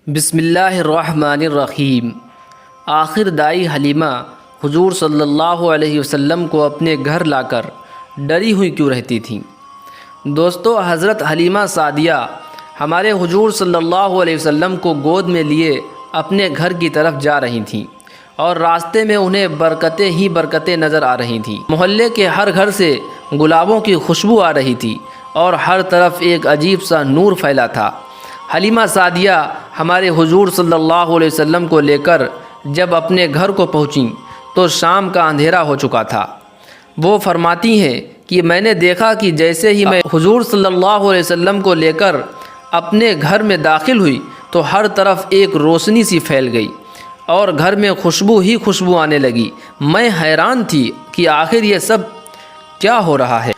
بسم اللہ الرحمن الرحیم۔ آخر دائی حلیمہ حضور صلی اللہ علیہ وسلم کو اپنے گھر لا کر ڈری ہوئی کیوں رہتی تھیں؟ دوستو، حضرت حلیمہ سعدیہ ہمارے حضور صلی اللہ علیہ وسلم کو گود میں لیے اپنے گھر کی طرف جا رہی تھیں اور راستے میں انہیں برکتیں ہی برکتیں نظر آ رہی تھیں۔ محلے کے ہر گھر سے گلابوں کی خوشبو آ رہی تھی اور ہر طرف ایک عجیب سا نور پھیلا تھا۔ حلیمہ سعدیہ ہمارے حضور صلی اللہ علیہ وسلم کو لے کر جب اپنے گھر کو پہنچیں تو شام کا اندھیرا ہو چکا تھا۔ وہ فرماتی ہیں کہ میں نے دیکھا کہ جیسے ہی میں حضور صلی اللہ علیہ وسلم کو لے کر اپنے گھر میں داخل ہوئی تو ہر طرف ایک روشنی سی پھیل گئی اور گھر میں خوشبو ہی خوشبو آنے لگی۔ میں حیران تھی کہ آخر یہ سب کیا ہو رہا ہے۔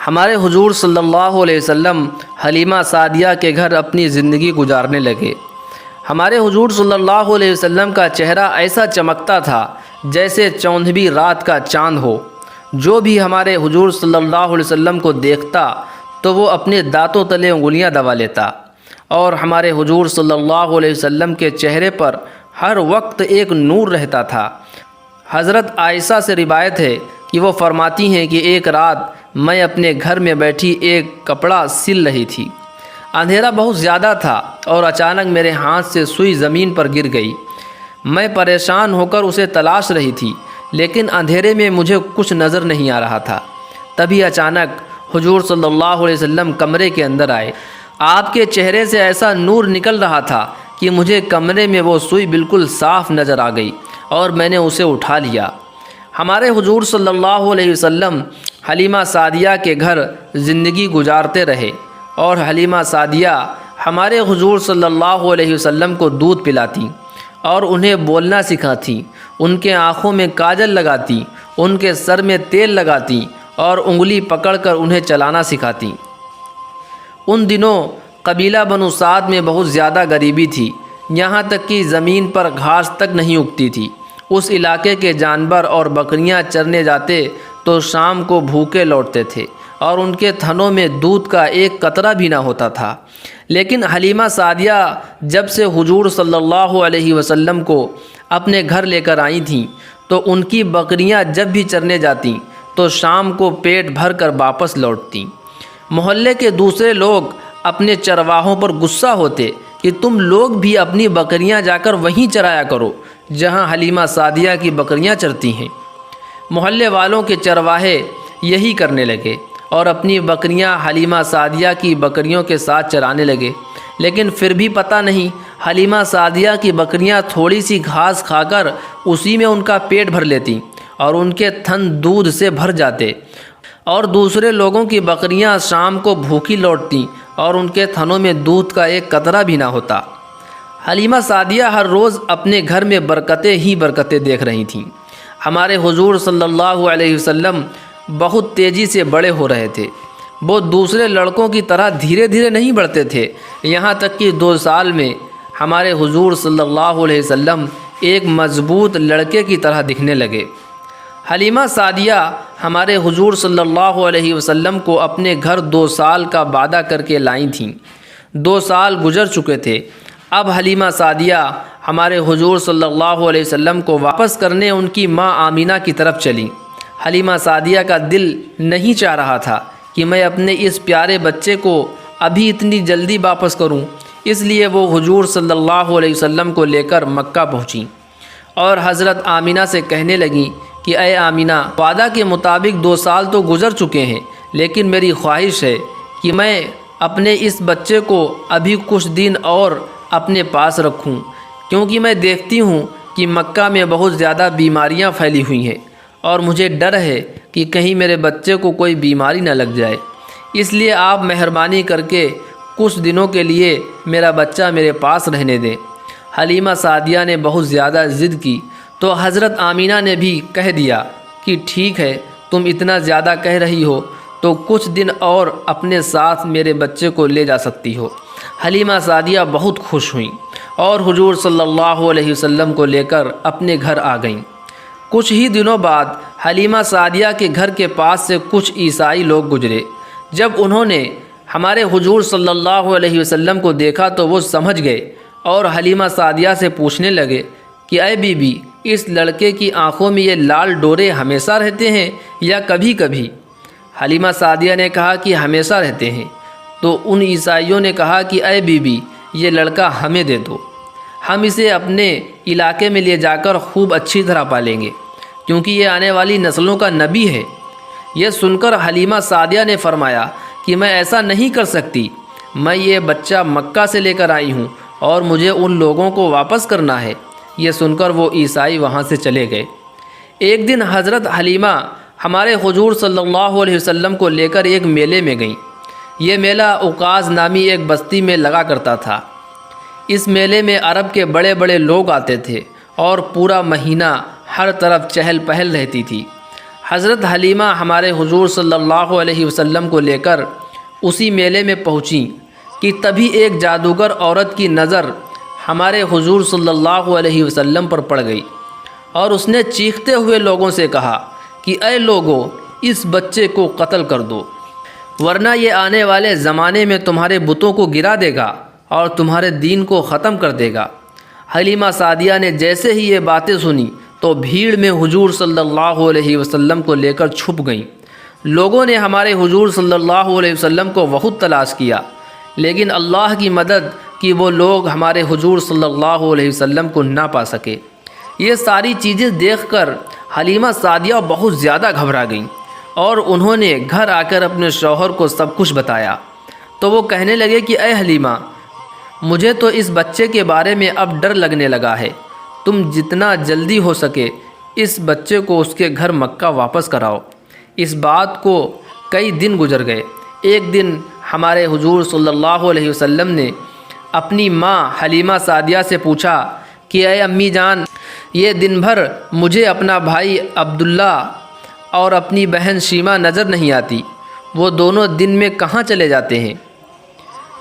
ہمارے حضور صلی اللہ علیہ وسلم حلیمہ سعدیہ کے گھر اپنی زندگی گزارنے لگے۔ ہمارے حضور صلی اللہ علیہ وسلم کا چہرہ ایسا چمکتا تھا جیسے 14ویں رات کا چاند ہو۔ جو بھی ہمارے حضور صلی اللہ علیہ وسلم کو دیکھتا تو وہ اپنے دانتوں تلے انگلیاں دبا لیتا، اور ہمارے حضور صلی اللہ علیہ وسلم کے چہرے پر ہر وقت ایک نور رہتا تھا۔ حضرت عائشہ سے روایت ہے کہ وہ فرماتی ہیں کہ ایک رات میں اپنے گھر میں بیٹھی ایک کپڑا سل رہی تھی۔ اندھیرا بہت زیادہ تھا اور اچانک میرے ہاتھ سے سوئی زمین پر گر گئی۔ میں پریشان ہو کر اسے تلاش رہی تھی، لیکن اندھیرے میں مجھے کچھ نظر نہیں آ رہا تھا۔ تبھی اچانک حضور صلی اللہ علیہ وسلم کمرے کے اندر آئے۔ آپ کے چہرے سے ایسا نور نکل رہا تھا کہ مجھے کمرے میں وہ سوئی بالکل صاف نظر آ گئی اور میں نے اسے اٹھا لیا۔ ہمارے حضور صلی اللہ علیہ وسلم حلیمہ سعدیہ کے گھر زندگی گزارتے رہے، اور حلیمہ سعدیہ ہمارے حضور صلی اللہ علیہ وسلم کو دودھ پلاتی اور انہیں بولنا سکھاتی، ان کے آنکھوں میں کاجل لگاتی، ان کے سر میں تیل لگاتی اور انگلی پکڑ کر انہیں چلانا سکھاتی۔ ان دنوں قبیلہ بنو سعد میں بہت زیادہ غریبی تھی، یہاں تک کہ زمین پر گھاس تک نہیں اگتی تھی۔ اس علاقے کے جانور اور بکریاں چرنے جاتے تو شام کو بھوکے لوٹتے تھے اور ان کے تھنوں میں دودھ کا ایک قطرہ بھی نہ ہوتا تھا۔ لیکن حلیمہ سعدیہ جب سے حضور صلی اللہ علیہ وسلم کو اپنے گھر لے کر آئی تھیں تو ان کی بکریاں جب بھی چرنے جاتیں تو شام کو پیٹ بھر کر واپس لوٹتیں۔ محلے کے دوسرے لوگ اپنے چرواہوں پر غصہ ہوتے کہ تم لوگ بھی اپنی بکریاں جا کر وہیں چرایا کرو جہاں حلیمہ سعدیہ کی بکریاں چرتی ہیں۔ محلے والوں کے چرواہے یہی کرنے لگے اور اپنی بکریاں حلیمہ سعدیہ کی بکریوں کے ساتھ چرانے لگے، لیکن پھر بھی پتہ نہیں حلیمہ سعدیہ کی بکریاں تھوڑی سی گھاس کھا کر اسی میں ان کا پیٹ بھر لیتیں اور ان کے تھن دودھ سے بھر جاتے، اور دوسرے لوگوں کی بکریاں شام کو بھوکی لوٹتیں اور ان کے تھنوں میں دودھ کا ایک قطرہ بھی نہ ہوتا۔ حلیمہ سعدیہ ہر روز اپنے گھر میں برکتیں ہی برکتیں دیکھ رہی تھیں۔ ہمارے حضور صلی اللہ علیہ وسلم بہت تیزی سے بڑے ہو رہے تھے۔ وہ دوسرے لڑکوں کی طرح دھیرے دھیرے نہیں بڑھتے تھے، یہاں تک کہ 2 سال میں ہمارے حضور صلی اللہ علیہ وسلم ایک مضبوط لڑکے کی طرح دکھنے لگے۔ حلیمہ سعدیہ ہمارے حضور صلی اللہ علیہ وسلم کو اپنے گھر 2 سال کا وعدہ کر کے لائی تھیں۔ 2 سال گزر چکے تھے۔ اب حلیمہ سعدیہ ہمارے حضور صلی اللہ علیہ وسلم کو واپس کرنے ان کی ماں آمینہ کی طرف چلیں۔ حلیمہ سعدیہ کا دل نہیں چاہ رہا تھا کہ میں اپنے اس پیارے بچے کو ابھی اتنی جلدی واپس کروں، اس لیے وہ حضور صلی اللہ علیہ وسلم کو لے کر مکہ پہنچیں اور حضرت آمینہ سے کہنے لگیں کہ اے آمینہ، وعدہ کے مطابق 2 سال تو گزر چکے ہیں، لیکن میری خواہش ہے کہ میں اپنے اس بچے کو ابھی کچھ دن اور اپنے پاس رکھوں، کیونکہ میں دیکھتی ہوں کہ مکہ میں بہت زیادہ بیماریاں پھیلی ہوئی ہیں اور مجھے ڈر ہے کہ کہیں میرے بچے کو کوئی بیماری نہ لگ جائے، اس لیے آپ مہربانی کر کے کچھ دنوں کے لیے میرا بچہ میرے پاس رہنے دیں۔ حلیمہ سعدیہ نے بہت زیادہ ضد کی تو حضرت آمینہ نے بھی کہہ دیا کہ ٹھیک ہے، تم اتنا زیادہ کہہ رہی ہو تو کچھ دن اور اپنے ساتھ میرے بچے کو لے جا سکتی ہو۔ حلیمہ سعدیہ بہت خوش ہوئیں اور حضور صلی اللہ علیہ وسلم کو لے کر اپنے گھر آ گئیں۔ کچھ ہی دنوں بعد حلیمہ سعدیہ کے گھر کے پاس سے کچھ عیسائی لوگ گزرے۔ جب انہوں نے ہمارے حضور صلی اللہ علیہ وسلم کو دیکھا تو وہ سمجھ گئے اور حلیمہ سعدیہ سے پوچھنے لگے کہ اے بی بی، اس لڑکے کی آنکھوں میں یہ لال ڈورے ہمیشہ رہتے ہیں یا کبھی کبھی؟ حلیمہ سعدیہ نے کہا کہ ہمیشہ رہتے ہیں۔ تو ان عیسائیوں نے کہا کہ اے بی بی، یہ لڑکا ہمیں دے دو، ہم اسے اپنے علاقے میں لے جا کر خوب اچھی طرح پالیں گے، کیونکہ یہ آنے والی نسلوں کا نبی ہے۔ یہ سن کر حلیمہ سعدیہ نے فرمایا کہ میں ایسا نہیں کر سکتی، میں یہ بچہ مکہ سے لے کر آئی ہوں اور مجھے ان لوگوں کو واپس کرنا ہے۔ یہ سن کر وہ عیسائی وہاں سے چلے گئے۔ ایک دن حضرت حلیمہ ہمارے حضور صلی اللہ علیہ وسلم کو لے کر ایک میلے میں گئیں۔ یہ میلہ اوقاز نامی ایک بستی میں لگا کرتا تھا۔ اس میلے میں عرب کے بڑے بڑے لوگ آتے تھے اور پورا مہینہ ہر طرف چہل پہل رہتی تھی۔ حضرت حلیمہ ہمارے حضور صلی اللہ علیہ وسلم کو لے کر اسی میلے میں پہنچیں کہ تبھی ایک جادوگر عورت کی نظر ہمارے حضور صلی اللہ علیہ وسلم پر پڑ گئی اور اس نے چیختے ہوئے لوگوں سے کہا کہ اے لوگو، اس بچے کو قتل کر دو، ورنہ یہ آنے والے زمانے میں تمہارے بتوں کو گرا دے گا اور تمہارے دین کو ختم کر دے گا۔ حلیمہ سعدیہ نے جیسے ہی یہ باتیں سنی تو بھیڑ میں حضور صلی اللہ علیہ وسلم کو لے کر چھپ گئیں۔ لوگوں نے ہمارے حضور صلی اللہ علیہ وسلم کو بہت تلاش کیا، لیکن اللہ کی مدد کہ وہ لوگ ہمارے حضور صلی اللہ علیہ وسلم کو نہ پا سکے۔ یہ ساری چیزیں دیکھ کر حلیمہ سعدیہ بہت زیادہ گھبرا گئیں اور انہوں نے گھر آ کر اپنے شوہر کو سب کچھ بتایا۔ تو وہ کہنے لگے کہ اے حلیمہ، مجھے تو اس بچے کے بارے میں اب ڈر لگنے لگا ہے، تم جتنا جلدی ہو سکے اس بچے کو اس کے گھر مکہ واپس کراؤ۔ اس بات کو کئی دن گزر گئے۔ ایک دن ہمارے حضور صلی اللہ علیہ وسلم نے اپنی ماں حلیمہ سعدیہ سے پوچھا کہ اے امی جان، یہ دن بھر مجھے اپنا بھائی عبداللہ اور اپنی بہن شیمہ نظر نہیں آتی، وہ دونوں دن میں کہاں چلے جاتے ہیں؟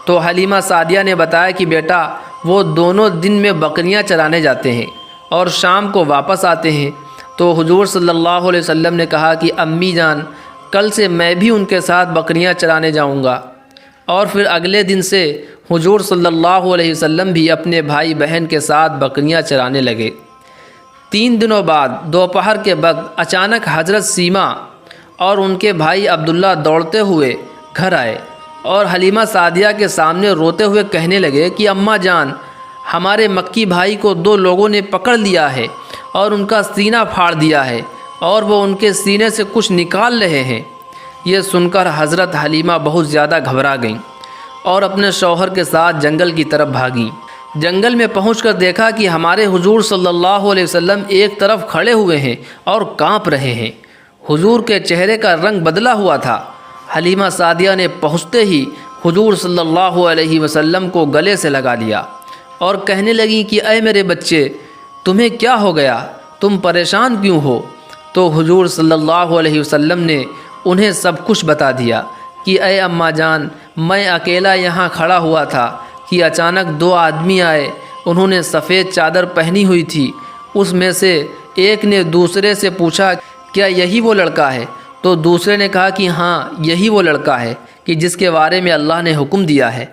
تو حلیمہ سعدیہ نے بتایا کہ بیٹا، وہ دونوں دن میں بکریاں چرانے جاتے ہیں اور شام کو واپس آتے ہیں۔ تو حضور صلی اللہ علیہ وسلم نے کہا کہ امی جان، کل سے میں بھی ان کے ساتھ بکریاں چرانے جاؤں گا۔ اور پھر اگلے دن سے حضور صلی اللہ علیہ وسلم بھی اپنے بھائی بہن کے ساتھ بکریاں چرانے لگے۔ 3 دنوں بعد دوپہر کے وقت اچانک حضرت سیمہ اور ان کے بھائی عبداللہ دوڑتے ہوئے گھر آئے اور حلیمہ سعدیہ کے سامنے روتے ہوئے کہنے لگے کہ اماں جان، ہمارے مکی بھائی کو 2 لوگوں نے پکڑ لیا ہے اور ان کا سینہ پھاڑ دیا ہے اور وہ ان کے سینے سے کچھ نکال رہے ہیں۔ یہ سن کر حضرت حلیمہ بہت زیادہ گھبرا گئیں اور اپنے شوہر کے ساتھ جنگل کی طرف بھاگیں۔ جنگل میں پہنچ کر دیکھا کہ ہمارے حضور صلی اللہ علیہ وسلم ایک طرف کھڑے ہوئے ہیں اور کانپ رہے ہیں۔ حضور کے چہرے کا رنگ بدلا ہوا تھا۔ حلیمہ سعدیہ نے پہنچتے ہی حضور صلی اللہ علیہ وسلم کو گلے سے لگا لیا اور کہنے لگیں کہ اے میرے بچے، تمہیں کیا ہو گیا؟ تم پریشان کیوں ہو؟ تو حضور صلی اللہ علیہ وسلم نے انہیں سب کچھ بتا دیا کہ اے اماں جان، میں اکیلا یہاں کھڑا ہوا تھا کہ اچانک 2 آدمی آئے، انہوں نے سفید چادر پہنی ہوئی تھی۔ اس میں سے ایک نے دوسرے سے پوچھا کیا یہی وہ لڑکا ہے؟ تو دوسرے نے کہا کہ ہاں، یہی وہ لڑکا ہے کہ جس کے بارے میں اللہ نے حکم دیا ہے۔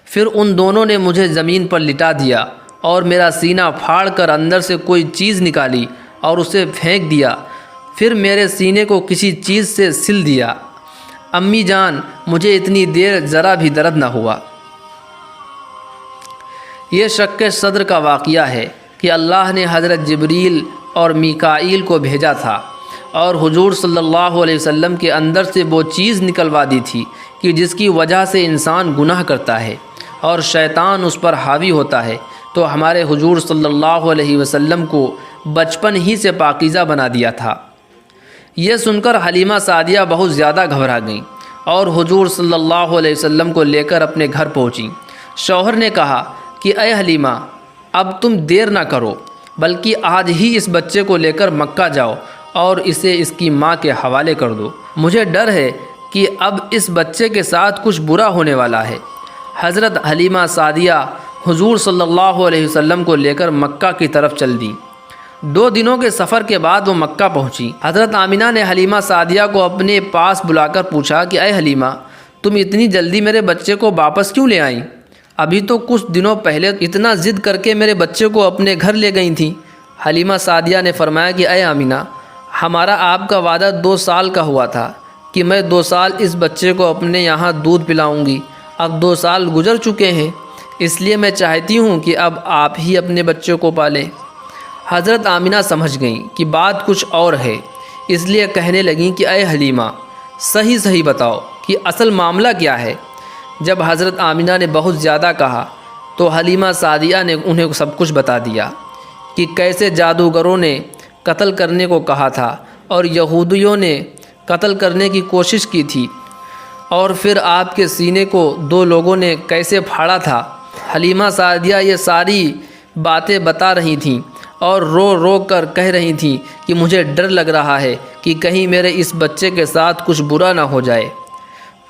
پھر ان دونوں نے مجھے زمین پر لٹا دیا اور میرا سینہ پھاڑ کر اندر سے کوئی چیز نکالی اور اسے پھینک دیا، پھر میرے سینے کو کسی چیز سے سل دیا۔ امی جان، مجھے اتنی دیر ذرا بھی درد نہ ہوا۔ یہ شق صدر کا واقعہ ہے کہ اللہ نے حضرت جبریل اور میکائیل کو بھیجا تھا اور حضور صلی اللہ علیہ وسلم کے اندر سے وہ چیز نکلوا دی تھی کہ جس کی وجہ سے انسان گناہ کرتا ہے اور شیطان اس پر حاوی ہوتا ہے۔ تو ہمارے حضور صلی اللہ علیہ وسلم کو بچپن ہی سے پاکیزہ بنا دیا تھا۔ یہ سن کر حلیمہ سعدیہ بہت زیادہ گھبرا گئیں اور حضور صلی اللہ علیہ وسلم کو لے کر اپنے گھر پہنچیں۔ شوہر نے کہا کہ اے حلیمہ، اب تم دیر نہ کرو، بلکہ آج ہی اس بچے کو لے کر مکہ جاؤ اور اسے اس کی ماں کے حوالے کر دو۔ مجھے ڈر ہے کہ اب اس بچے کے ساتھ کچھ برا ہونے والا ہے۔ حضرت حلیمہ سعدیہ حضور صلی اللہ علیہ وسلم کو لے کر مکہ کی طرف چل دیں۔ 2 دنوں کے سفر کے بعد وہ مکہ پہنچی۔ حضرت آمینہ نے حلیمہ سعدیہ کو اپنے پاس بلا کر پوچھا کہ اے حلیمہ، تم اتنی جلدی میرے بچے کو واپس کیوں لے آئیں؟ ابھی تو کچھ دنوں پہلے اتنا ضد کر کے میرے بچے کو اپنے گھر لے گئی تھیں۔ حلیمہ سعدیہ نے فرمایا کہ اے آمینہ، ہمارا آپ کا وعدہ 2 سال کا ہوا تھا کہ میں 2 سال اس بچے کو اپنے یہاں دودھ پلاؤں گی۔ اب 2 سال گزر چکے ہیں، اس لیے میں چاہتی ہوں کہ اب آپ ہی اپنے بچے کو پالیں۔ حضرت آمینہ سمجھ گئیں کہ بات کچھ اور ہے، اس لیے کہنے لگیں کہ اے حلیمہ، صحیح بتاؤ کہ اصل معاملہ کیا ہے۔ جب حضرت آمینہ نے بہت زیادہ کہا تو حلیمہ سعدیہ نے انہیں سب کچھ بتا دیا کہ کیسے جادوگروں نے قتل کرنے کو کہا تھا اور یہودیوں نے قتل کرنے کی کوشش کی تھی، اور پھر آپ کے سینے کو 2 لوگوں نے کیسے پھاڑا تھا۔ حلیمہ سعدیہ یہ ساری باتیں بتا رہی تھیں اور رو رو کر کہہ رہی تھیں کہ مجھے ڈر لگ رہا ہے کہ کہیں میرے اس بچے کے ساتھ کچھ برا نہ ہو جائے۔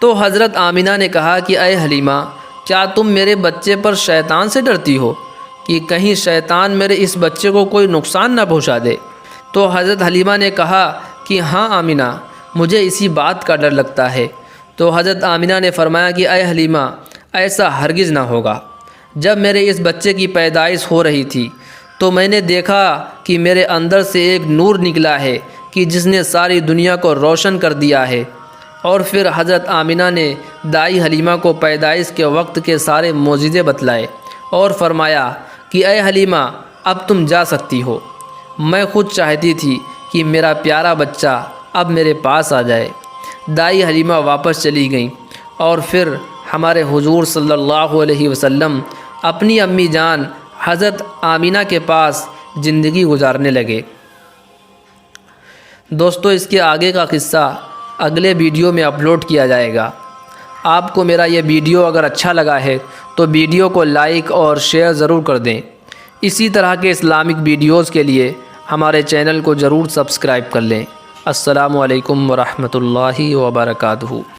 تو حضرت آمینہ نے کہا کہ اے حلیمہ، کیا تم میرے بچے پر شیطان سے ڈرتی ہو کہ کہیں شیطان میرے اس بچے کو کوئی نقصان نہ پہنچا دے؟ تو حضرت حلیمہ نے کہا کہ ہاں آمینہ، مجھے اسی بات کا ڈر لگتا ہے۔ تو حضرت آمینہ نے فرمایا کہ اے حلیمہ، ایسا ہرگز نہ ہوگا۔ جب میرے اس بچے کی پیدائش ہو رہی تھی تو میں نے دیکھا کہ میرے اندر سے ایک نور نکلا ہے کہ جس نے ساری دنیا کو روشن کر دیا ہے۔ اور پھر حضرت آمینہ نے دائی حلیمہ کو پیدائش کے وقت کے سارے معجزے بتلائے اور فرمایا کہ اے حلیمہ، اب تم جا سکتی ہو۔ میں خود چاہتی تھی کہ میرا پیارا بچہ اب میرے پاس آ جائے۔ دائی حلیمہ واپس چلی گئیں اور پھر ہمارے حضور صلی اللہ علیہ وسلم اپنی امی جان حضرت آمینہ کے پاس زندگی گزارنے لگے۔ دوستو، اس کے آگے کا قصہ اگلے ویڈیو میں اپلوڈ کیا جائے گا۔ آپ کو میرا یہ ویڈیو اگر اچھا لگا ہے تو ویڈیو کو لائک اور شیئر ضرور کر دیں۔ اسی طرح کے اسلامک ویڈیوز کے لیے ہمارے چینل کو ضرور سبسکرائب کر لیں۔ السلام علیکم ورحمۃ اللہ وبرکاتہ۔